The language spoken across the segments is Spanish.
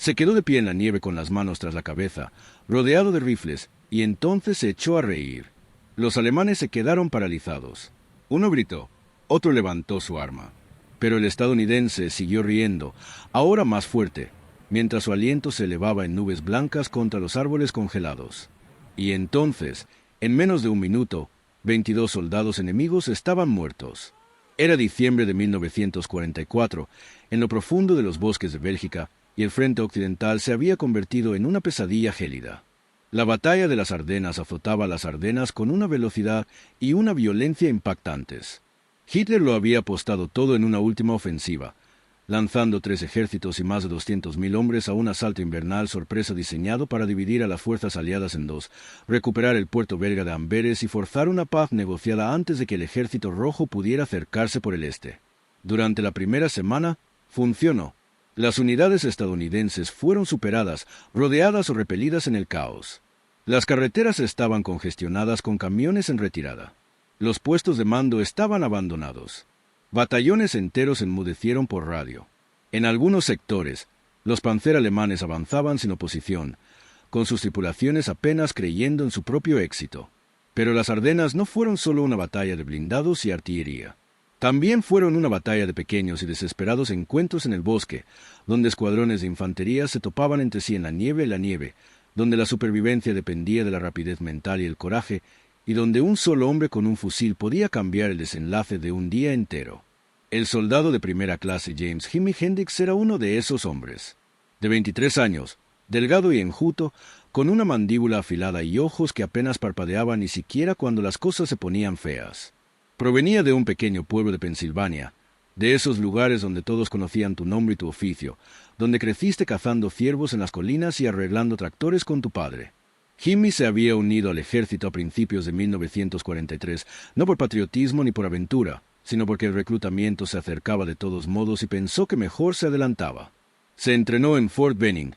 Se quedó de pie en la nieve con las manos tras la cabeza, rodeado de rifles, y entonces se echó a reír. Los alemanes se quedaron paralizados. Uno gritó, otro levantó su arma. Pero el estadounidense siguió riendo, ahora más fuerte, mientras su aliento se elevaba en nubes blancas contra los árboles congelados. Y entonces, en menos de un minuto, 22 soldados enemigos estaban muertos. Era diciembre de 1944, en lo profundo de los bosques de Bélgica, y el frente occidental se había convertido en una pesadilla gélida. La batalla de las Ardenas azotaba las Ardenas con una velocidad y una violencia impactantes. Hitler lo había apostado todo en una última ofensiva, lanzando 3 ejércitos y más de 200.000 hombres a un asalto invernal sorpresa diseñado para dividir a las fuerzas aliadas en dos, recuperar el puerto belga de Amberes y forzar una paz negociada antes de que el ejército rojo pudiera acercarse por el este. Durante la primera semana, funcionó. Las unidades estadounidenses fueron superadas, rodeadas o repelidas en el caos. Las carreteras estaban congestionadas con camiones en retirada. Los puestos de mando estaban abandonados. Batallones enteros enmudecieron por radio. En algunos sectores, los panzer alemanes avanzaban sin oposición, con sus tripulaciones apenas creyendo en su propio éxito. Pero las Ardenas no fueron solo una batalla de blindados y artillería. También fueron una batalla de pequeños y desesperados encuentros en el bosque, donde escuadrones de infantería se topaban entre sí en la nieve, donde la supervivencia dependía de la rapidez mental y el coraje, y donde un solo hombre con un fusil podía cambiar el desenlace de un día entero. El soldado de primera clase James Jimi Hendrix era uno de esos hombres. De 23 años, delgado y enjuto, con una mandíbula afilada y ojos que apenas parpadeaban ni siquiera cuando las cosas se ponían feas. Provenía de un pequeño pueblo de Pensilvania, de esos lugares donde todos conocían tu nombre y tu oficio, donde creciste cazando ciervos en las colinas y arreglando tractores con tu padre. Jimmy se había unido al ejército a principios de 1943, no por patriotismo ni por aventura, sino porque el reclutamiento se acercaba de todos modos y pensó que mejor se adelantaba. Se entrenó en Fort Benning.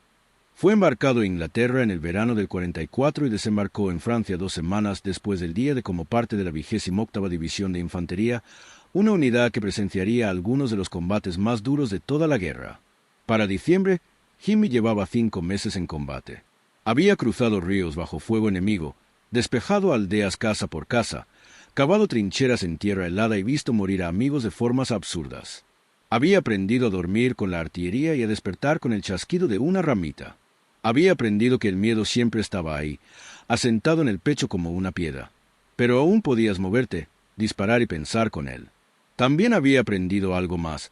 Fue embarcado en Inglaterra en el verano del 44 y desembarcó en Francia 2 semanas después del día de como parte de la 28ª División de Infantería, una unidad que presenciaría algunos de los combates más duros de toda la guerra. Para diciembre, Jimmy llevaba 5 meses en combate. Había cruzado ríos bajo fuego enemigo, despejado aldeas casa por casa, cavado trincheras en tierra helada y visto morir a amigos de formas absurdas. Había aprendido a dormir con la artillería y a despertar con el chasquido de una ramita. Había aprendido que el miedo siempre estaba ahí, asentado en el pecho como una piedra. Pero aún podías moverte, disparar y pensar con él. También había aprendido algo más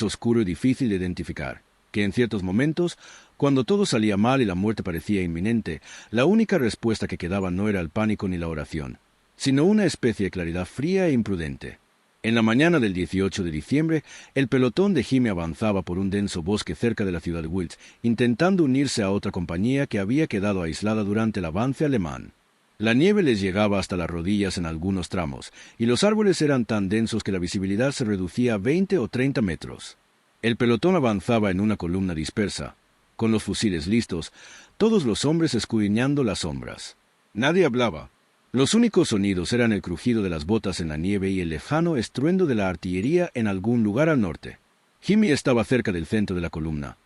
oscuro y difícil de identificar, que en ciertos momentos, cuando todo salía mal y la muerte parecía inminente, la única respuesta que quedaba no era el pánico ni la oración, sino una especie de claridad fría e imprudente. En la mañana del 18 de diciembre, el pelotón de Jimmy avanzaba por un denso bosque cerca de la ciudad de Wiltz, intentando unirse a otra compañía que había quedado aislada durante el avance alemán. La nieve les llegaba hasta las rodillas en algunos tramos, y los árboles eran tan densos que la visibilidad se reducía a 20 o 30 metros. El pelotón avanzaba en una columna dispersa, con los fusiles listos, todos los hombres escudriñando las sombras. Nadie hablaba. Los únicos sonidos eran el crujido de las botas en la nieve y el lejano estruendo de la artillería en algún lugar al norte. Jimmy estaba cerca del centro de la columna,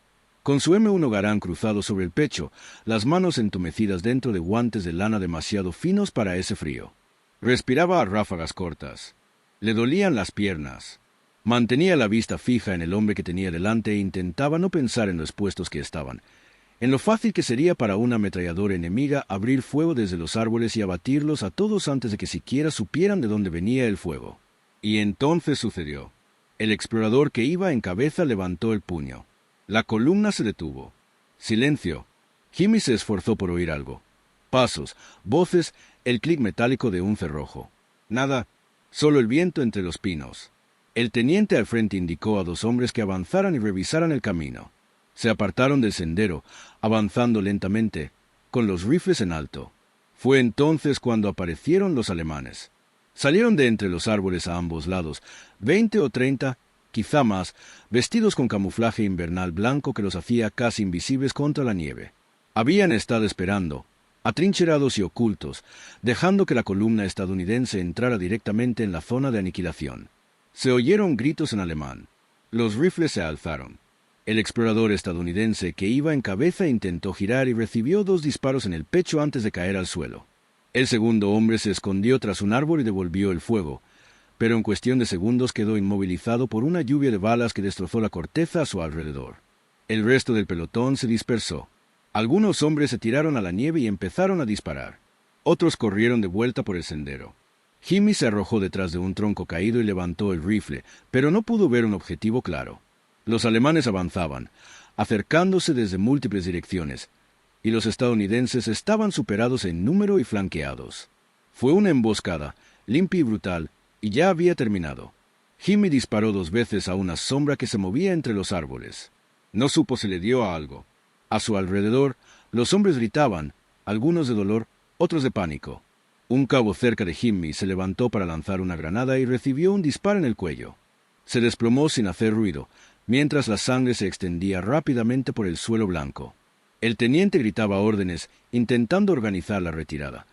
con su M1 Garand cruzado sobre el pecho, las manos entumecidas dentro de guantes de lana demasiado finos para ese frío. Respiraba a ráfagas cortas. Le dolían las piernas. Mantenía la vista fija en el hombre que tenía delante e intentaba no pensar en los puestos que estaban, en lo fácil que sería para una ametralladora enemiga abrir fuego desde los árboles y abatirlos a todos antes de que siquiera supieran de dónde venía el fuego. Y entonces sucedió. El explorador que iba en cabeza levantó el puño. La columna se detuvo. Silencio. Jimmy se esforzó por oír algo. Pasos, voces, el clic metálico de un cerrojo. Nada, solo el viento entre los pinos. El teniente al frente indicó a 2 hombres que avanzaran y revisaran el camino. Se apartaron del sendero, avanzando lentamente, con los rifles en alto. Fue entonces cuando aparecieron los alemanes. Salieron de entre los árboles a ambos lados, 20 o 30, quizá más, vestidos con camuflaje invernal blanco que los hacía casi invisibles contra la nieve. Habían estado esperando, atrincherados y ocultos, dejando que la columna estadounidense entrara directamente en la zona de aniquilación. Se oyeron gritos en alemán. Los rifles se alzaron. El explorador estadounidense que iba en cabeza intentó girar y recibió 2 disparos en el pecho antes de caer al suelo. El segundo hombre se escondió tras un árbol y devolvió el fuego, pero en cuestión de segundos quedó inmovilizado por una lluvia de balas que destrozó la corteza a su alrededor. El resto del pelotón se dispersó. Algunos hombres se tiraron a la nieve y empezaron a disparar. Otros corrieron de vuelta por el sendero. Jimmy se arrojó detrás de un tronco caído y levantó el rifle, pero no pudo ver un objetivo claro. Los alemanes avanzaban, acercándose desde múltiples direcciones, y los estadounidenses estaban superados en número y flanqueados. Fue una emboscada, limpia y brutal, y ya había terminado. Jimmy disparó 2 veces a una sombra que se movía entre los árboles. No supo si le dio a algo. A su alrededor, los hombres gritaban, algunos de dolor, otros de pánico. Un cabo cerca de Jimmy se levantó para lanzar una granada y recibió un disparo en el cuello. Se desplomó sin hacer ruido, mientras la sangre se extendía rápidamente por el suelo blanco. El teniente gritaba órdenes, intentando organizar la retirada,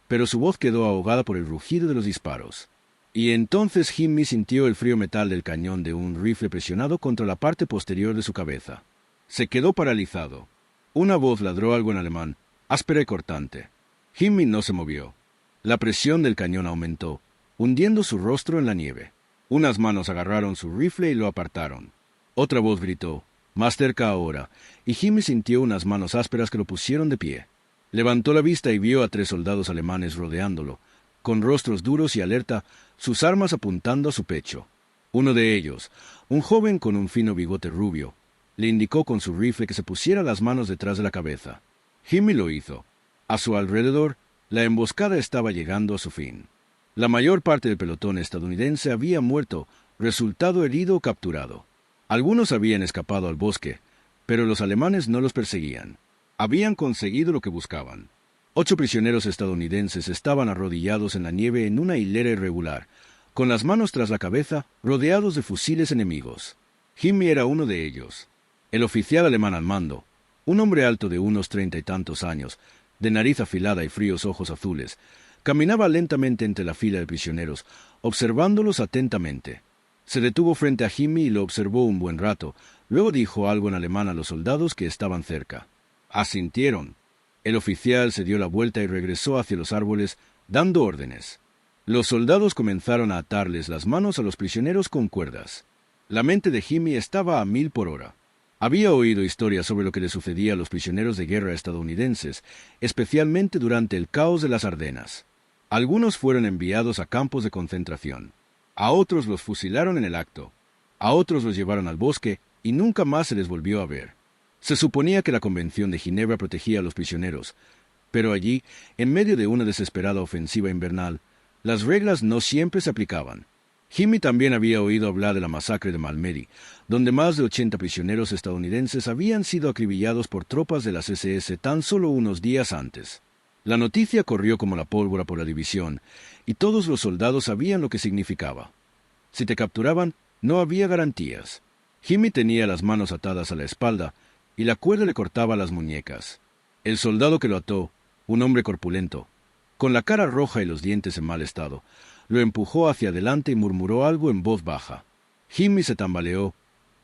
pero su voz quedó ahogada por el rugido de los disparos. Y entonces Jimmy sintió el frío metal del cañón de un rifle presionado contra la parte posterior de su cabeza. Se quedó paralizado. Una voz ladró algo en alemán, áspera y cortante. Jimmy no se movió. La presión del cañón aumentó, hundiendo su rostro en la nieve. Unas manos agarraron su rifle y lo apartaron. Otra voz gritó, más cerca ahora, y Jimmy sintió unas manos ásperas que lo pusieron de pie. Levantó la vista y vio a 3 soldados alemanes rodeándolo, con rostros duros y alerta, sus armas apuntando a su pecho. Uno de ellos, un joven con un fino bigote rubio, le indicó con su rifle que se pusiera las manos detrás de la cabeza. Jimmy lo hizo. A su alrededor, la emboscada estaba llegando a su fin. La mayor parte del pelotón estadounidense había muerto, resultado herido o capturado. Algunos habían escapado al bosque, pero los alemanes no los perseguían. Habían conseguido lo que buscaban. 8 prisioneros estadounidenses estaban arrodillados en la nieve en una hilera irregular, con las manos tras la cabeza, rodeados de fusiles enemigos. Jimmy era uno de ellos. El oficial alemán al mando, un hombre alto de unos 30 y tantos años, de nariz afilada y fríos ojos azules, caminaba lentamente entre la fila de prisioneros, observándolos atentamente. Se detuvo frente a Jimmy y lo observó un buen rato. Luego dijo algo en alemán a los soldados que estaban cerca. Asintieron. El oficial se dio la vuelta y regresó hacia los árboles, dando órdenes. Los soldados comenzaron a atarles las manos a los prisioneros con cuerdas. La mente de Jimmy estaba a 1000 por hora. Había oído historias sobre lo que le sucedía a los prisioneros de guerra estadounidenses, especialmente durante el caos de las Ardenas. Algunos fueron enviados a campos de concentración. A otros los fusilaron en el acto. A otros los llevaron al bosque y nunca más se les volvió a ver. Se suponía que la Convención de Ginebra protegía a los prisioneros, pero allí, en medio de una desesperada ofensiva invernal, las reglas no siempre se aplicaban. Jimmy también había oído hablar de la masacre de Malmedy, donde más de 80 prisioneros estadounidenses habían sido acribillados por tropas de las SS tan solo unos días antes. La noticia corrió como la pólvora por la división, y todos los soldados sabían lo que significaba. Si te capturaban, no había garantías. Jimmy tenía las manos atadas a la espalda, y la cuerda le cortaba las muñecas. El soldado que lo ató, un hombre corpulento, con la cara roja y los dientes en mal estado, lo empujó hacia adelante y murmuró algo en voz baja. Jimmy se tambaleó,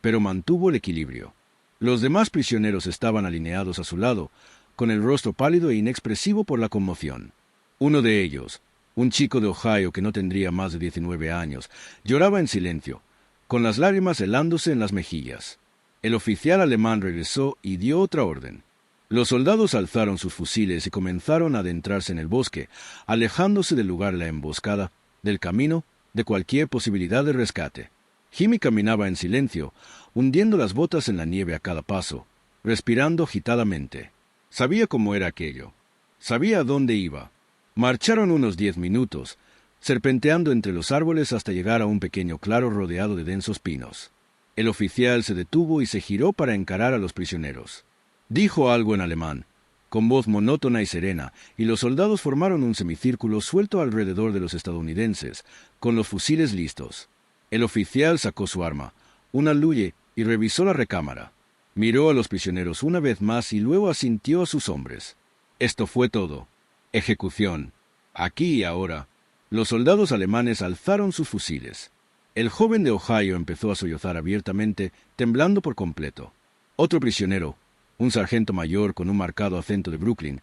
pero mantuvo el equilibrio. Los demás prisioneros estaban alineados a su lado, con el rostro pálido e inexpresivo por la conmoción. Uno de ellos, un chico de Ohio que no tendría más de 19 años, lloraba en silencio, con las lágrimas helándose en las mejillas. El oficial alemán regresó y dio otra orden. Los soldados alzaron sus fusiles y comenzaron a adentrarse en el bosque, alejándose del lugar de la emboscada, del camino, de cualquier posibilidad de rescate. Jimmy caminaba en silencio, hundiendo las botas en la nieve a cada paso, respirando agitadamente. Sabía cómo era aquello. Sabía a dónde iba. Marcharon unos 10 minutos, serpenteando entre los árboles hasta llegar a un pequeño claro rodeado de densos pinos. El oficial se detuvo y se giró para encarar a los prisioneros. Dijo algo en alemán, con voz monótona y serena, y los soldados formaron un semicírculo suelto alrededor de los estadounidenses, con los fusiles listos. El oficial sacó su arma, una Luye, y revisó la recámara. Miró a los prisioneros una vez más y luego asintió a sus hombres. Esto fue todo. Ejecución. Aquí y ahora. Los soldados alemanes alzaron sus fusiles. El joven de Ohio empezó a sollozar abiertamente, temblando por completo. Otro prisionero, un sargento mayor con un marcado acento de Brooklyn,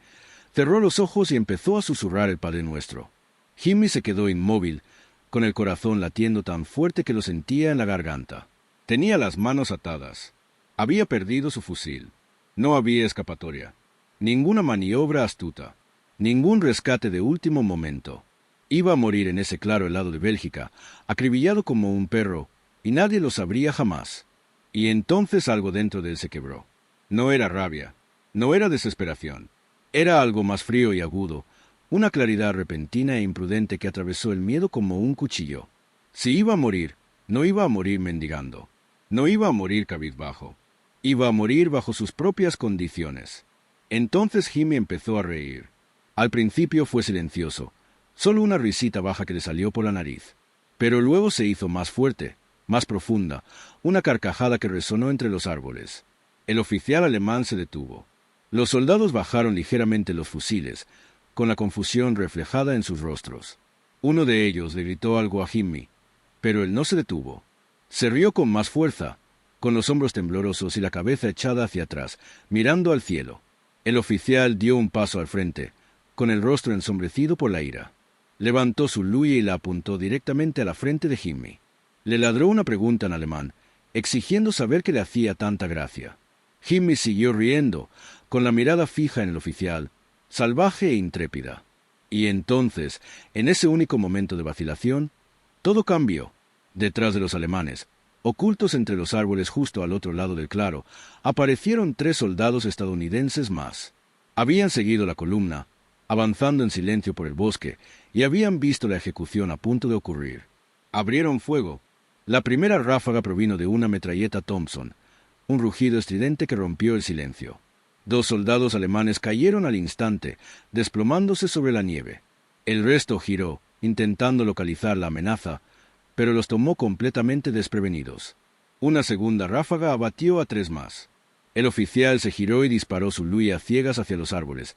cerró los ojos y empezó a susurrar el Padre Nuestro. Jimmy se quedó inmóvil, con el corazón latiendo tan fuerte que lo sentía en la garganta. Tenía las manos atadas. Había perdido su fusil. No había escapatoria. Ninguna maniobra astuta. Ningún rescate de último momento. Iba a morir en ese claro helado de Bélgica, acribillado como un perro, y nadie lo sabría jamás. Y entonces algo dentro de él se quebró. No era rabia, no era desesperación. Era algo más frío y agudo, una claridad repentina e imprudente que atravesó el miedo como un cuchillo. Si iba a morir, no iba a morir mendigando. No iba a morir cabizbajo. Iba a morir bajo sus propias condiciones. Entonces Jimmy empezó a reír. Al principio fue silencioso, solo una risita baja que le salió por la nariz. Pero luego se hizo más fuerte, más profunda, una carcajada que resonó entre los árboles. El oficial alemán se detuvo. Los soldados bajaron ligeramente los fusiles, con la confusión reflejada en sus rostros. Uno de ellos le gritó algo a Jimmy, pero él no se detuvo. Se rió con más fuerza, con los hombros temblorosos y la cabeza echada hacia atrás, mirando al cielo. El oficial dio un paso al frente, con el rostro ensombrecido por la ira. Levantó su luya y la apuntó directamente a la frente de Jimmy. Le ladró una pregunta en alemán, exigiendo saber qué le hacía tanta gracia. Jimmy siguió riendo, con la mirada fija en el oficial, salvaje e intrépida. Y entonces, en ese único momento de vacilación, todo cambió. Detrás de los alemanes, ocultos entre los árboles justo al otro lado del claro, aparecieron 3 soldados estadounidenses más. Habían seguido la columna, avanzando en silencio por el bosque, y habían visto la ejecución a punto de ocurrir. Abrieron fuego. La primera ráfaga provino de una metralleta Thompson, un rugido estridente que rompió el silencio. 2 soldados alemanes cayeron al instante, desplomándose sobre la nieve. El resto giró, intentando localizar la amenaza, pero los tomó completamente desprevenidos. Una segunda ráfaga abatió a 3 más. El oficial se giró y disparó su luya a ciegas hacia los árboles,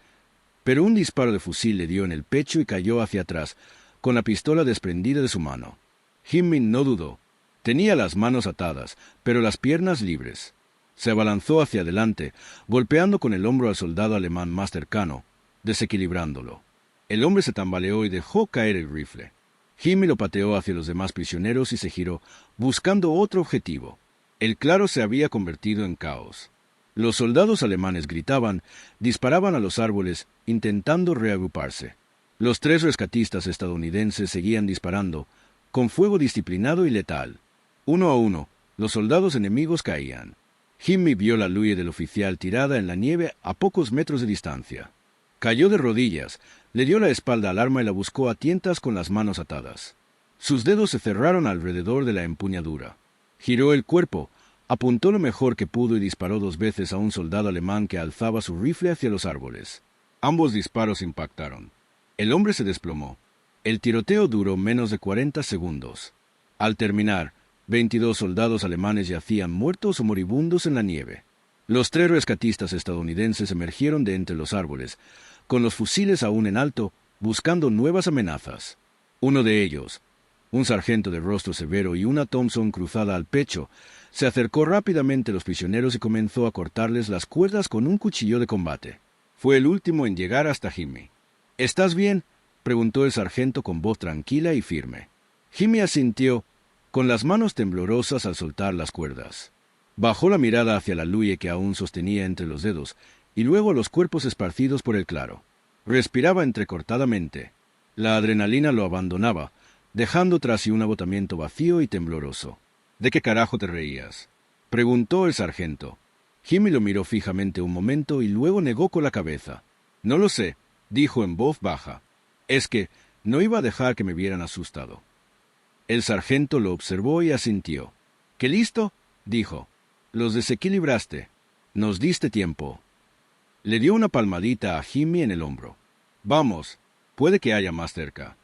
pero un disparo de fusil le dio en el pecho y cayó hacia atrás, con la pistola desprendida de su mano. Jimmy no dudó. Tenía las manos atadas, pero las piernas libres. Se abalanzó hacia adelante, golpeando con el hombro al soldado alemán más cercano, desequilibrándolo. El hombre se tambaleó y dejó caer el rifle. Jimmy lo pateó hacia los demás prisioneros y se giró, buscando otro objetivo. El claro se había convertido en caos. Los soldados alemanes gritaban, disparaban a los árboles, intentando reagruparse. Los 3 rescatistas estadounidenses seguían disparando, con fuego disciplinado y letal. Uno a uno, los soldados enemigos caían. Jimmy vio la luya del oficial tirada en la nieve a pocos metros de distancia. Cayó de rodillas, le dio la espalda al arma y la buscó a tientas con las manos atadas. Sus dedos se cerraron alrededor de la empuñadura. Giró el cuerpo, apuntó lo mejor que pudo y disparó 2 veces a un soldado alemán que alzaba su rifle hacia los árboles. Ambos disparos impactaron. El hombre se desplomó. El tiroteo duró menos de 40 segundos. Al terminar, 22 soldados alemanes yacían muertos o moribundos en la nieve. Los 3 rescatistas estadounidenses emergieron de entre los árboles, con los fusiles aún en alto, buscando nuevas amenazas. Uno de ellos, un sargento de rostro severo y una Thompson cruzada al pecho, se acercó rápidamente a los prisioneros y comenzó a cortarles las cuerdas con un cuchillo de combate. Fue el último en llegar hasta Jimmy. «¿Estás bien?», preguntó el sargento con voz tranquila y firme. Jimmy asintió, con las manos temblorosas al soltar las cuerdas. Bajó la mirada hacia la luya que aún sostenía entre los dedos, y luego los cuerpos esparcidos por el claro. Respiraba entrecortadamente. La adrenalina lo abandonaba, dejando tras sí un agotamiento vacío y tembloroso. «¿De qué carajo te reías?», preguntó el sargento. Jimmy lo miró fijamente un momento y luego negó con la cabeza. «No lo sé», dijo en voz baja. «Es que no iba a dejar que me vieran asustado». El sargento lo observó y asintió. «¿Qué listo?», dijo. «Los desequilibraste. Nos diste tiempo». Le dio una palmadita a Jimmy en el hombro. «Vamos, puede que haya más cerca».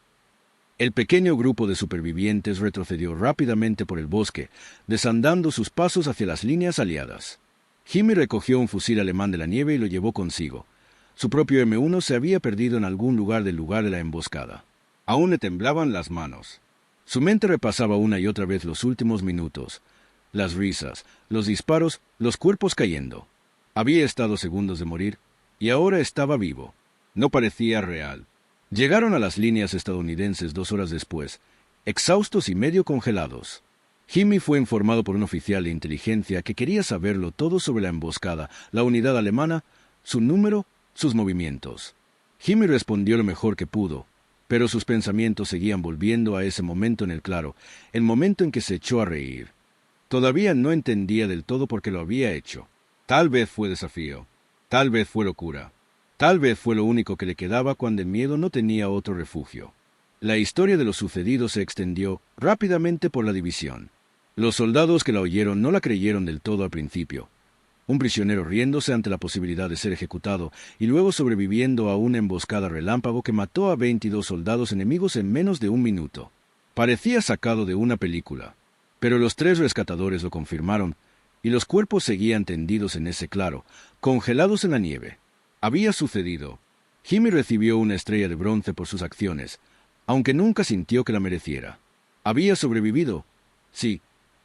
El pequeño grupo de supervivientes retrocedió rápidamente por el bosque, desandando sus pasos hacia las líneas aliadas. Jimmy recogió un fusil alemán de la nieve y lo llevó consigo. Su propio M1 se había perdido en algún lugar del lugar de la emboscada. Aún le temblaban las manos. Su mente repasaba una y otra vez los últimos minutos, las risas, los disparos, los cuerpos cayendo. Había estado segundos de morir, y ahora estaba vivo. No parecía real. Llegaron a las líneas estadounidenses 2 horas después, exhaustos y medio congelados. Jimmy fue informado por un oficial de inteligencia que quería saberlo todo sobre la emboscada, la unidad alemana, su número, sus movimientos. Jimmy respondió lo mejor que pudo, pero sus pensamientos seguían volviendo a ese momento en el claro, el momento en que se echó a reír. Todavía no entendía del todo por qué lo había hecho. Tal vez fue desafío, tal vez fue locura, tal vez fue lo único que le quedaba cuando el miedo no tenía otro refugio. La historia de lo sucedido se extendió rápidamente por la división. Los soldados que la oyeron no la creyeron del todo al principio. Un prisionero riéndose ante la posibilidad de ser ejecutado y luego sobreviviendo a una emboscada relámpago que mató a 22 soldados enemigos en menos de 1 minuto. Parecía sacado de una película, pero los 3 rescatadores lo confirmaron y los cuerpos seguían tendidos en ese claro, congelados en la nieve. Había sucedido. Jimmy recibió una estrella de bronce por sus acciones, aunque nunca sintió que la mereciera. Había sobrevivido, sí,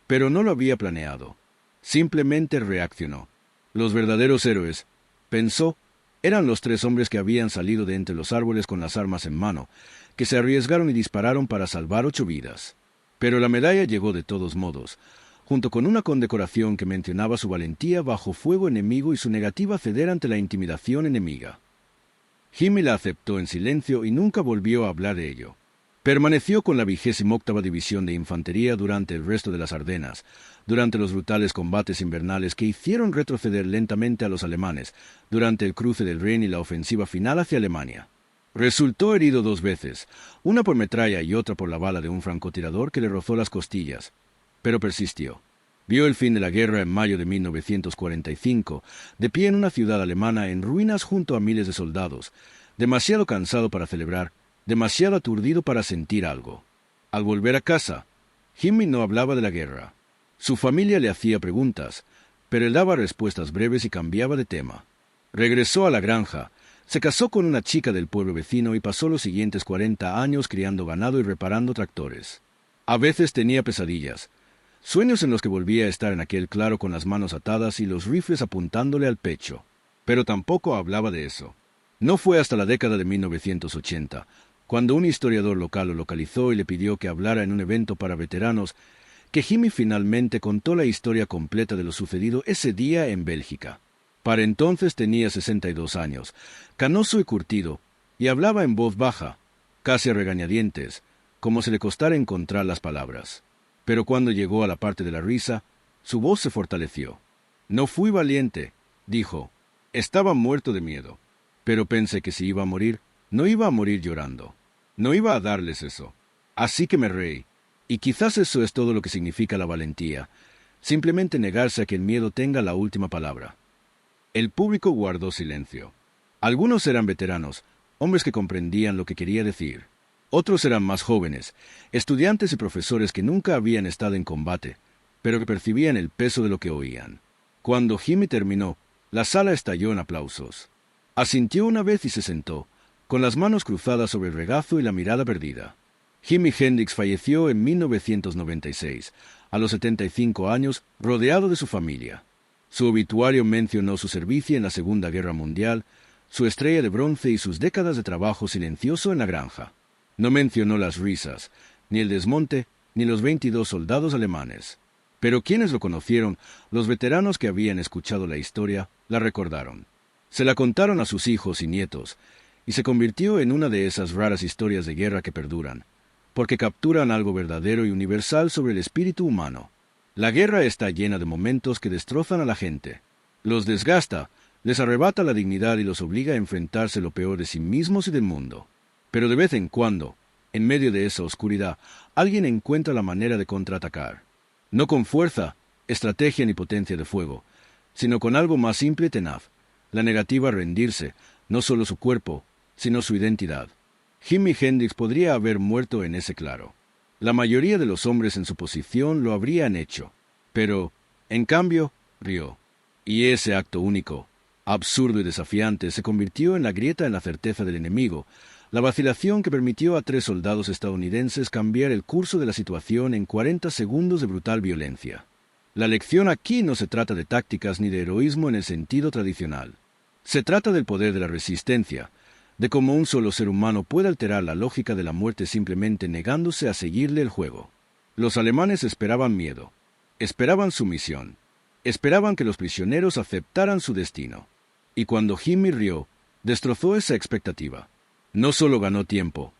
pero no lo había planeado. Simplemente reaccionó. Los verdaderos héroes, pensó, eran los 3 hombres que habían salido de entre los árboles con las armas en mano, que se arriesgaron y dispararon para salvar 8 vidas. Pero la medalla llegó de todos modos, junto con una condecoración que mencionaba su valentía bajo fuego enemigo y su negativa a ceder ante la intimidación enemiga. Jimmy la aceptó en silencio y nunca volvió a hablar de ello. Permaneció con la 28ª División de Infantería durante el resto de las Ardenas, durante los brutales combates invernales que hicieron retroceder lentamente a los alemanes, durante el cruce del Rin y la ofensiva final hacia Alemania. Resultó herido 2 veces, una por metralla y otra por la bala de un francotirador que le rozó las costillas, pero persistió. Vio el fin de la guerra en mayo de 1945, de pie en una ciudad alemana en ruinas junto a miles de soldados, demasiado cansado para celebrar, demasiado aturdido para sentir algo. Al volver a casa, Jimmy no hablaba de la guerra. Su familia le hacía preguntas, pero él daba respuestas breves y cambiaba de tema. Regresó a la granja, se casó con una chica del pueblo vecino y pasó los siguientes 40 años criando ganado y reparando tractores. A veces tenía pesadillas, sueños en los que volvía a estar en aquel claro con las manos atadas y los rifles apuntándole al pecho. Pero tampoco hablaba de eso. No fue hasta la década de 1980, cuando un historiador local lo localizó y le pidió que hablara en un evento para veteranos, que Jimmy finalmente contó la historia completa de lo sucedido ese día en Bélgica. Para entonces tenía 62 años, canoso y curtido, y hablaba en voz baja, casi a regañadientes, como si le costara encontrar las palabras. Pero cuando llegó a la parte de la risa, su voz se fortaleció. «No fui valiente», dijo. «Estaba muerto de miedo. Pero pensé que si iba a morir, no iba a morir llorando. No iba a darles eso. Así que me reí. Y quizás eso es todo lo que significa la valentía. Simplemente negarse a que el miedo tenga la última palabra». El público guardó silencio. Algunos eran veteranos, hombres que comprendían lo que quería decir. Otros eran más jóvenes, estudiantes y profesores que nunca habían estado en combate, pero que percibían el peso de lo que oían. Cuando Jimmy terminó, la sala estalló en aplausos. Asintió una vez y se sentó, con las manos cruzadas sobre el regazo y la mirada perdida. Jimi Hendrix falleció en 1996, a los 75 años, rodeado de su familia. Su obituario mencionó su servicio en la Segunda Guerra Mundial, su estrella de bronce y sus décadas de trabajo silencioso en la granja. No mencionó las risas, ni el desmonte, ni los 22 soldados alemanes. Pero quienes lo conocieron, los veteranos que habían escuchado la historia, la recordaron. Se la contaron a sus hijos y nietos, y se convirtió en una de esas raras historias de guerra que perduran, porque capturan algo verdadero y universal sobre el espíritu humano. La guerra está llena de momentos que destrozan a la gente. Los desgasta, les arrebata la dignidad y los obliga a enfrentarse lo peor de sí mismos y del mundo. Pero de vez en cuando, en medio de esa oscuridad, alguien encuentra la manera de contraatacar. No con fuerza, estrategia ni potencia de fuego, sino con algo más simple y tenaz, la negativa a rendirse, no solo su cuerpo, sino su identidad. Jimi Hendrix podría haber muerto en ese claro. La mayoría de los hombres en su posición lo habrían hecho, pero, en cambio, rió. Y ese acto único, absurdo y desafiante, se convirtió en la grieta en la certeza del enemigo, La vacilación que permitió a 3 soldados estadounidenses cambiar el curso de la situación en 40 segundos de brutal violencia. La lección aquí no se trata de tácticas ni de heroísmo en el sentido tradicional. Se trata del poder de la resistencia, de cómo un solo ser humano puede alterar la lógica de la muerte simplemente negándose a seguirle el juego. Los alemanes esperaban miedo, esperaban sumisión, esperaban que los prisioneros aceptaran su destino. Y cuando Jimmy rió, destrozó esa expectativa. No solo ganó tiempo,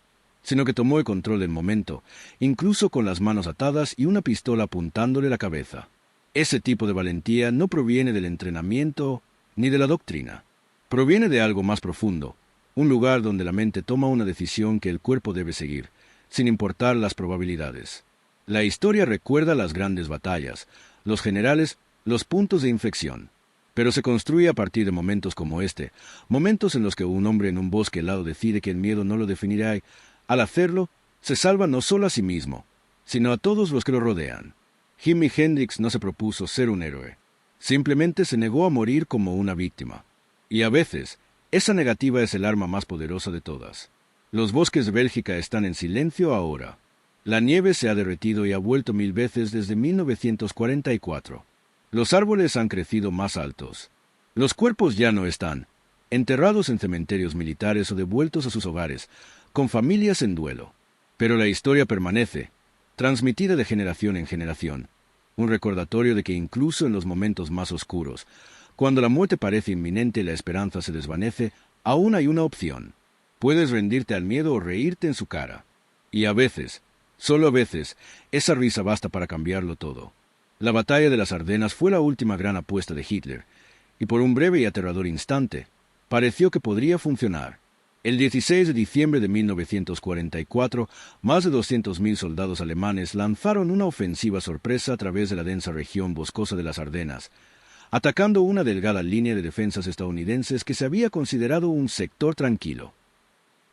sino que tomó el control del momento, incluso con las manos atadas y una pistola apuntándole la cabeza. Ese tipo de valentía no proviene del entrenamiento ni de la doctrina. Proviene de algo más profundo, un lugar donde la mente toma una decisión que el cuerpo debe seguir, sin importar las probabilidades. La historia recuerda las grandes batallas, los generales, los puntos de inflexión. Pero se construye a partir de momentos como este, momentos en los que un hombre en un bosque helado decide que el miedo no lo definirá y, al hacerlo, se salva no solo a sí mismo, sino a todos los que lo rodean. Jimi Hendrix no se propuso ser un héroe. Simplemente se negó a morir como una víctima. Y a veces, esa negativa es el arma más poderosa de todas. Los bosques de Bélgica están en silencio ahora. La nieve se ha derretido y ha vuelto 1000 veces desde 1944. Los árboles han crecido más altos. Los cuerpos ya no están, enterrados en cementerios militares o devueltos a sus hogares, con familias en duelo. Pero la historia permanece, transmitida de generación en generación, un recordatorio de que incluso en los momentos más oscuros, cuando la muerte parece inminente y la esperanza se desvanece, aún hay una opción. Puedes rendirte al miedo o reírte en su cara. Y a veces, solo a veces, esa risa basta para cambiarlo todo. La batalla de las Ardenas fue la última gran apuesta de Hitler, y por un breve y aterrador instante, pareció que podría funcionar. El 16 de diciembre de 1944, más de 200.000 soldados alemanes lanzaron una ofensiva sorpresa a través de la densa región boscosa de las Ardenas, atacando una delgada línea de defensas estadounidenses que se había considerado un sector tranquilo.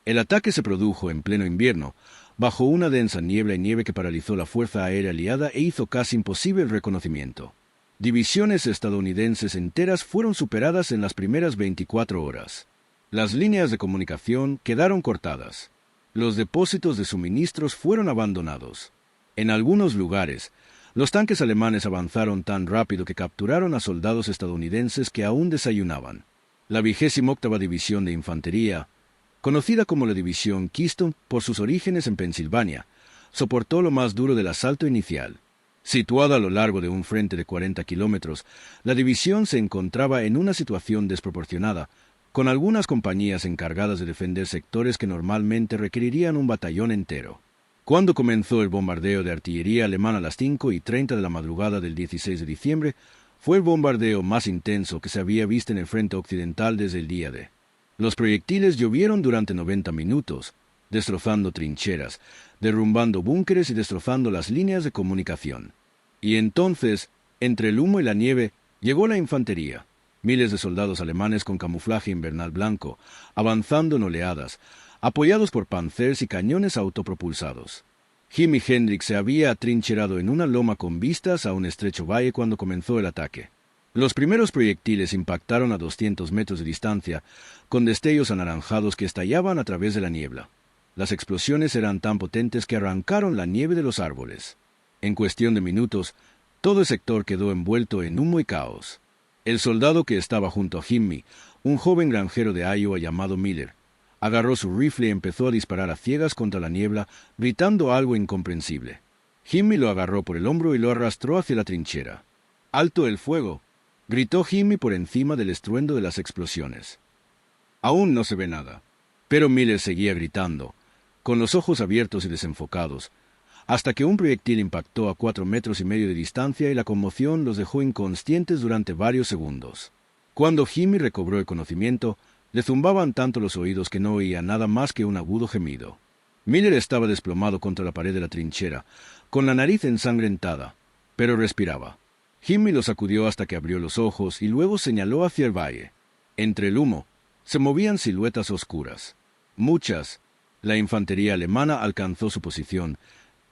El ataque se produjo en pleno invierno, bajo una densa niebla y nieve que paralizó la fuerza aérea aliada e hizo casi imposible el reconocimiento. Divisiones estadounidenses enteras fueron superadas en las primeras 24 horas. Las líneas de comunicación quedaron cortadas. Los depósitos de suministros fueron abandonados. En algunos lugares, los tanques alemanes avanzaron tan rápido que capturaron a soldados estadounidenses que aún desayunaban. La 28ª División de Infantería, conocida como la División Keystone por sus orígenes en Pensilvania, soportó lo más duro del asalto inicial. Situada a lo largo de un frente de 40 kilómetros, la división se encontraba en una situación desproporcionada, con algunas compañías encargadas de defender sectores que normalmente requerirían un batallón entero. Cuando comenzó el bombardeo de artillería alemana a las 5:30 de la madrugada del 16 de diciembre, fue el bombardeo más intenso que se había visto en el frente occidental desde el día D. Los proyectiles llovieron durante 90 minutos, destrozando trincheras, derrumbando búnkeres y destrozando las líneas de comunicación. Y entonces, entre el humo y la nieve, llegó la infantería. Miles de soldados alemanes con camuflaje invernal blanco, avanzando en oleadas, apoyados por panzers y cañones autopropulsados. Jimi Hendrix se había atrincherado en una loma con vistas a un estrecho valle cuando comenzó el ataque. Los primeros proyectiles impactaron a 200 metros de distancia, con destellos anaranjados que estallaban a través de la niebla. Las explosiones eran tan potentes que arrancaron la nieve de los árboles. En cuestión de minutos, todo el sector quedó envuelto en humo y caos. El soldado que estaba junto a Jimmy, un joven granjero de Iowa llamado Miller, agarró su rifle y empezó a disparar a ciegas contra la niebla, gritando algo incomprensible. Jimmy lo agarró por el hombro y lo arrastró hacia la trinchera. ¡Alto el fuego!, gritó Jimmy por encima del estruendo de las explosiones. Aún no se ve nada, pero Miller seguía gritando, con los ojos abiertos y desenfocados, hasta que un proyectil impactó a 4,5 metros de distancia y la conmoción los dejó inconscientes durante varios segundos. Cuando Jimmy recobró el conocimiento, le zumbaban tanto los oídos que no oía nada más que un agudo gemido. Miller estaba desplomado contra la pared de la trinchera, con la nariz ensangrentada, pero respiraba. Jimmy lo sacudió hasta que abrió los ojos y luego señaló hacia el valle. Entre el humo, se movían siluetas oscuras. Muchas. La infantería alemana alcanzó su posición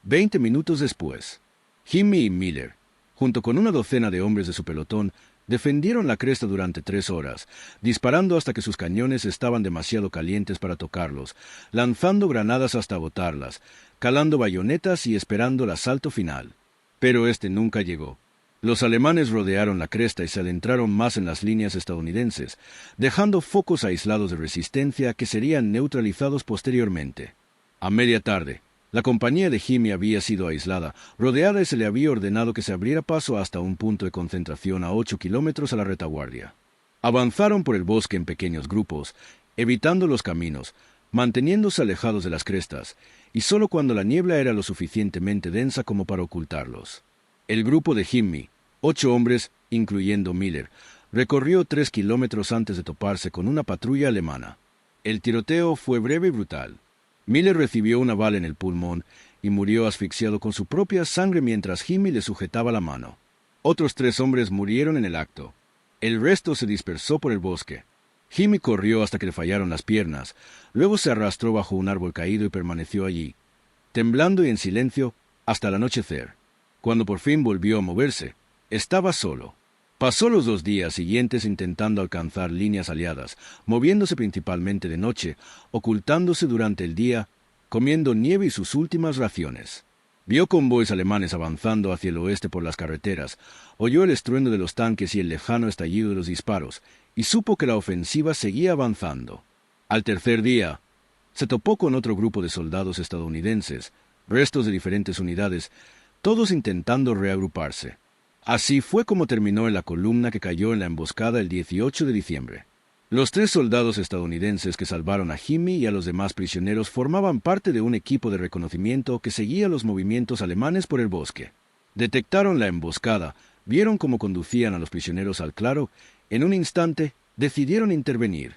20 minutos después. Jimmy y Miller, junto con una docena de hombres de su pelotón, Defendieron la cresta durante 3 horas, disparando hasta que sus cañones estaban demasiado calientes para tocarlos, lanzando granadas hasta agotarlas, calando bayonetas y esperando el asalto final. Pero este nunca llegó. Los alemanes rodearon la cresta y se adentraron más en las líneas estadounidenses, dejando focos aislados de resistencia que serían neutralizados posteriormente. A media tarde, la compañía de Jimmy había sido aislada, rodeada y se le había ordenado que se abriera paso hasta un punto de concentración a 8 kilómetros a la retaguardia. Avanzaron por el bosque en pequeños grupos, evitando los caminos, manteniéndose alejados de las crestas, y solo cuando la niebla era lo suficientemente densa como para ocultarlos. El grupo de Jimmy, 8 hombres, incluyendo Miller, recorrió 3 kilómetros antes de toparse con una patrulla alemana. El tiroteo fue breve y brutal. Miller recibió una bala en el pulmón y murió asfixiado con su propia sangre mientras Jimmy le sujetaba la mano. Otros 3 hombres murieron en el acto. El resto se dispersó por el bosque. Jimmy corrió hasta que le fallaron las piernas, luego se arrastró bajo un árbol caído y permaneció allí, temblando y en silencio hasta el anochecer. Cuando por fin volvió a moverse, estaba solo. Pasó los 2 días siguientes intentando alcanzar líneas aliadas, moviéndose principalmente de noche, ocultándose durante el día, comiendo nieve y sus últimas raciones. Vio convoys alemanes avanzando hacia el oeste por las carreteras, oyó el estruendo de los tanques y el lejano estallido de los disparos, y supo que la ofensiva seguía avanzando. Al tercer día, se topó con otro grupo de soldados estadounidenses, restos de diferentes unidades, todos intentando reagruparse. Así fue como terminó en la columna que cayó en la emboscada el 18 de diciembre. Los 3 soldados estadounidenses que salvaron a Jimmy y a los demás prisioneros formaban parte de un equipo de reconocimiento que seguía los movimientos alemanes por el bosque. Detectaron la emboscada, vieron cómo conducían a los prisioneros al claro, en un instante decidieron intervenir.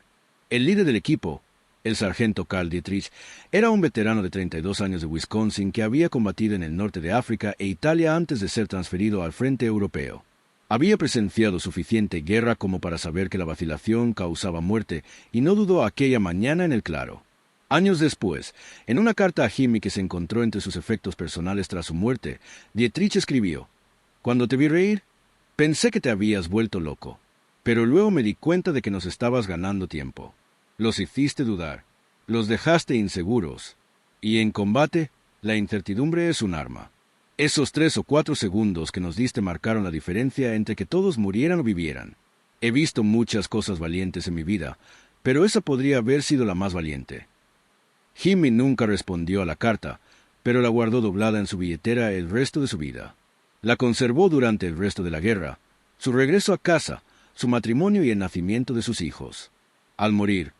El líder del equipo, el sargento Karl Dietrich, era un veterano de 32 años de Wisconsin que había combatido en el norte de África e Italia antes de ser transferido al frente europeo. Había presenciado suficiente guerra como para saber que la vacilación causaba muerte y no dudó aquella mañana en el claro. Años después, en una carta a Jimmy que se encontró entre sus efectos personales tras su muerte, Dietrich escribió: «Cuando te vi reír, pensé que te habías vuelto loco, pero luego me di cuenta de que nos estabas ganando tiempo. Los hiciste dudar, los dejaste inseguros, y en combate, la incertidumbre es un arma. Esos 3 o 4 segundos que nos diste marcaron la diferencia entre que todos murieran o vivieran. He visto muchas cosas valientes en mi vida, pero esa podría haber sido la más valiente». Jimmy nunca respondió a la carta, pero la guardó doblada en su billetera el resto de su vida. La conservó durante el resto de la guerra, su regreso a casa, su matrimonio y el nacimiento de sus hijos. Al morir,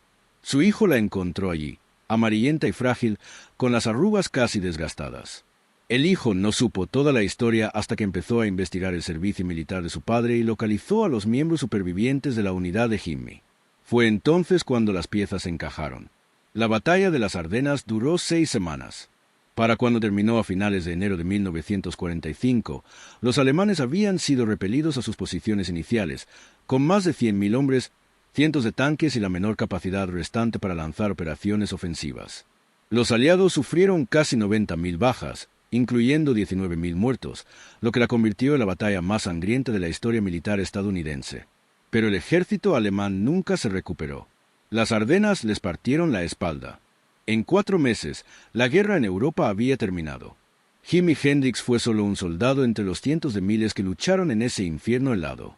su hijo la encontró allí, amarillenta y frágil, con las arrugas casi desgastadas. El hijo no supo toda la historia hasta que empezó a investigar el servicio militar de su padre y localizó a los miembros supervivientes de la unidad de Jimmy. Fue entonces cuando las piezas encajaron. La batalla de las Ardenas duró 6 semanas. Para cuando terminó a finales de enero de 1945, los alemanes habían sido repelidos a sus posiciones iniciales, con más de 100.000 hombres, cientos de tanques y la menor capacidad restante para lanzar operaciones ofensivas. Los aliados sufrieron casi 90.000 bajas, incluyendo 19.000 muertos, lo que la convirtió en la batalla más sangrienta de la historia militar estadounidense. Pero el ejército alemán nunca se recuperó. Las Ardenas les partieron la espalda. En 4 meses, la guerra en Europa había terminado. Jimi Hendrix fue solo un soldado entre los cientos de miles que lucharon en ese infierno helado.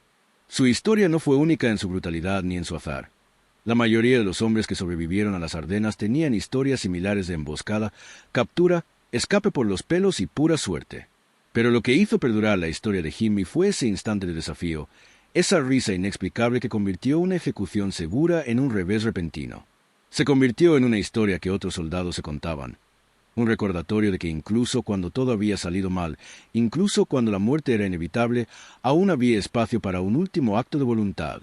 Su historia no fue única en su brutalidad ni en su azar. La mayoría de los hombres que sobrevivieron a las Ardenas tenían historias similares de emboscada, captura, escape por los pelos y pura suerte. Pero lo que hizo perdurar la historia de Jimmy fue ese instante de desafío, esa risa inexplicable que convirtió una ejecución segura en un revés repentino. Se convirtió en una historia que otros soldados se contaban. Un recordatorio de que incluso cuando todo había salido mal, incluso cuando la muerte era inevitable, aún había espacio para un último acto de voluntad.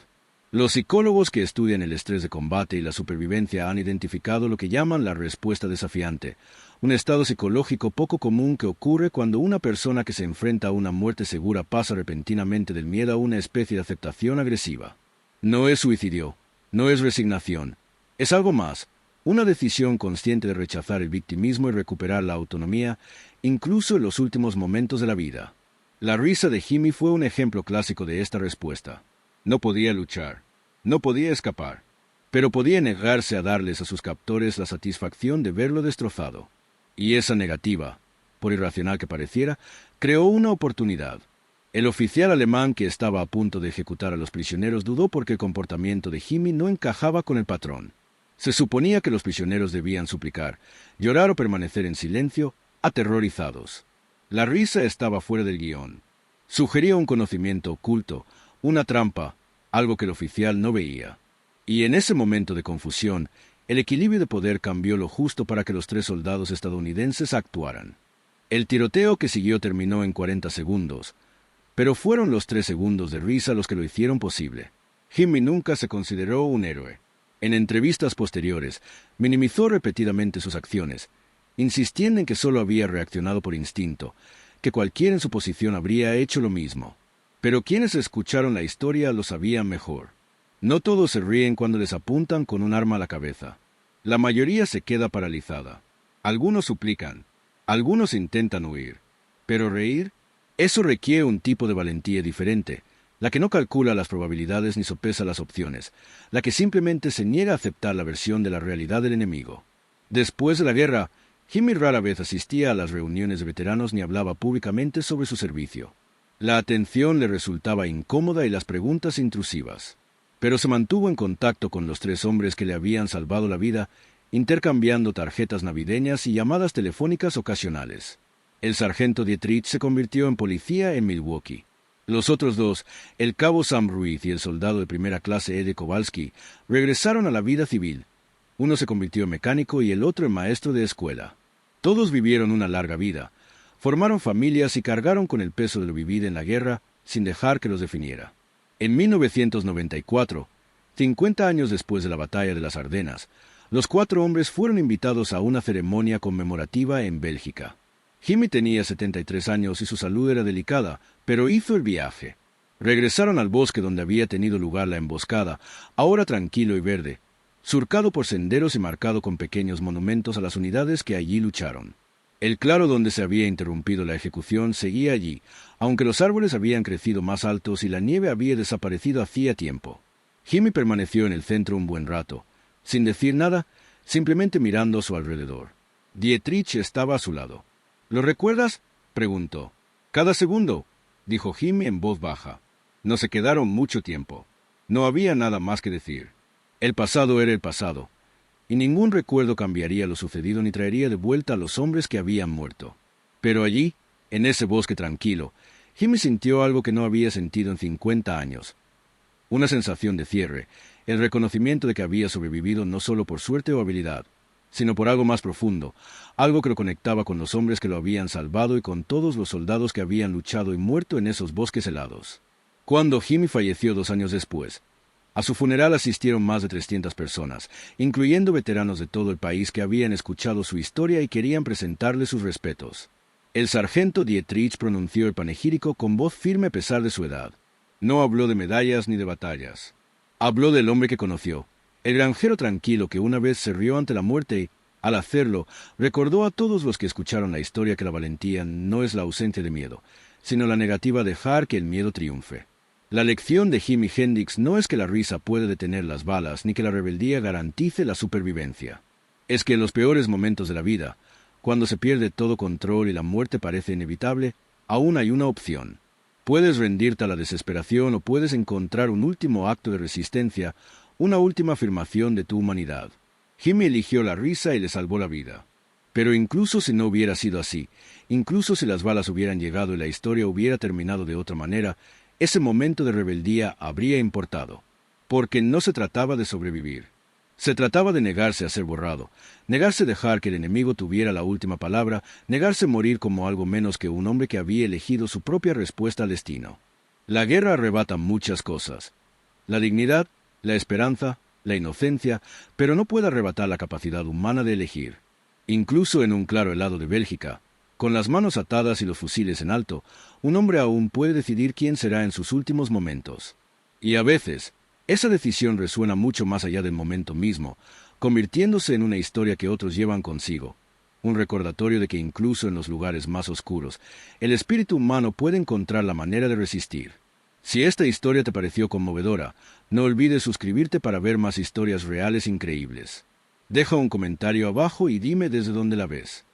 Los psicólogos que estudian el estrés de combate y la supervivencia han identificado lo que llaman la respuesta desafiante, un estado psicológico poco común que ocurre cuando una persona que se enfrenta a una muerte segura pasa repentinamente del miedo a una especie de aceptación agresiva. No es suicidio, no es resignación, es algo más. Una decisión consciente de rechazar el victimismo y recuperar la autonomía, incluso en los últimos momentos de la vida. La risa de Jimmy fue un ejemplo clásico de esta respuesta. No podía luchar, no podía escapar, pero podía negarse a darles a sus captores la satisfacción de verlo destrozado. Y esa negativa, por irracional que pareciera, creó una oportunidad. El oficial alemán que estaba a punto de ejecutar a los prisioneros dudó porque el comportamiento de Jimmy no encajaba con el patrón. Se suponía que los prisioneros debían suplicar, llorar o permanecer en silencio, aterrorizados. La risa estaba fuera del guión. Sugería un conocimiento oculto, una trampa, algo que el oficial no veía. Y en ese momento de confusión, el equilibrio de poder cambió lo justo para que los 3 soldados estadounidenses actuaran. El tiroteo que siguió terminó en 40 segundos, pero fueron los 3 segundos de risa los que lo hicieron posible. Jimmy nunca se consideró un héroe. En entrevistas posteriores, minimizó repetidamente sus acciones, insistiendo en que solo había reaccionado por instinto, que cualquiera en su posición habría hecho lo mismo. Pero quienes escucharon la historia lo sabían mejor. No todos se ríen cuando les apuntan con un arma a la cabeza. La mayoría se queda paralizada. Algunos suplican, algunos intentan huir. Pero reír, eso requiere un tipo de valentía diferente, la que no calcula las probabilidades ni sopesa las opciones, la que simplemente se niega a aceptar la versión de la realidad del enemigo. Después de la guerra, Jimmy rara vez asistía a las reuniones de veteranos ni hablaba públicamente sobre su servicio. La atención le resultaba incómoda y las preguntas intrusivas. Pero se mantuvo en contacto con los 3 hombres que le habían salvado la vida, intercambiando tarjetas navideñas y llamadas telefónicas ocasionales. El sargento Dietrich se convirtió en policía en Milwaukee. Los otros 2, el cabo Sam Ruiz y el soldado de primera clase Ede Kowalski, regresaron a la vida civil. Uno se convirtió en mecánico y el otro en maestro de escuela. Todos vivieron una larga vida, formaron familias y cargaron con el peso de lo vivido en la guerra sin dejar que los definiera. En 1994, 50 años después de la batalla de las Ardenas, los 4 hombres fueron invitados a una ceremonia conmemorativa en Bélgica. Jimmy tenía 73 años y su salud era delicada, pero hizo el viaje. Regresaron al bosque donde había tenido lugar la emboscada, ahora tranquilo y verde, surcado por senderos y marcado con pequeños monumentos a las unidades que allí lucharon. El claro donde se había interrumpido la ejecución seguía allí, aunque los árboles habían crecido más altos y la nieve había desaparecido hacía tiempo. Jimmy permaneció en el centro un buen rato, sin decir nada, simplemente mirando a su alrededor. Dietrich estaba a su lado. ¿Lo recuerdas?, preguntó. Cada segundo, dijo Jimmy en voz baja. No se quedaron mucho tiempo. No había nada más que decir. El pasado era el pasado, y ningún recuerdo cambiaría lo sucedido ni traería de vuelta a los hombres que habían muerto. Pero allí, en ese bosque tranquilo, Jimmy sintió algo que no había sentido en 50 años. Una sensación de cierre, el reconocimiento de que había sobrevivido no solo por suerte o habilidad, sino por algo más profundo, algo que lo conectaba con los hombres que lo habían salvado y con todos los soldados que habían luchado y muerto en esos bosques helados. Cuando Jimmy falleció 2 años después, a su funeral asistieron más de 300 personas, incluyendo veteranos de todo el país que habían escuchado su historia y querían presentarle sus respetos. El sargento Dietrich pronunció el panegírico con voz firme a pesar de su edad. No habló de medallas ni de batallas. Habló del hombre que conoció, el granjero tranquilo que una vez se rió ante la muerte y, al hacerlo, recordó a todos los que escucharon la historia que la valentía no es la ausencia de miedo, sino la negativa a dejar que el miedo triunfe. La lección de Jimi Hendrix no es que la risa puede detener las balas ni que la rebeldía garantice la supervivencia. Es que en los peores momentos de la vida, cuando se pierde todo control y la muerte parece inevitable, aún hay una opción. Puedes rendirte a la desesperación o puedes encontrar un último acto de resistencia, una última afirmación de tu humanidad. Jimmy eligió la risa y le salvó la vida. Pero incluso si no hubiera sido así, incluso si las balas hubieran llegado y la historia hubiera terminado de otra manera, ese momento de rebeldía habría importado. Porque no se trataba de sobrevivir. Se trataba de negarse a ser borrado, negarse a dejar que el enemigo tuviera la última palabra, negarse a morir como algo menos que un hombre que había elegido su propia respuesta al destino. La guerra arrebata muchas cosas. La dignidad, la esperanza, la inocencia, pero no puede arrebatar la capacidad humana de elegir. Incluso en un claro helado de Bélgica, con las manos atadas y los fusiles en alto, un hombre aún puede decidir quién será en sus últimos momentos. Y a veces, esa decisión resuena mucho más allá del momento mismo, convirtiéndose en una historia que otros llevan consigo, un recordatorio de que incluso en los lugares más oscuros, el espíritu humano puede encontrar la manera de resistir. Si esta historia te pareció conmovedora, no olvides suscribirte para ver más historias reales increíbles. Deja un comentario abajo y dime desde dónde la ves.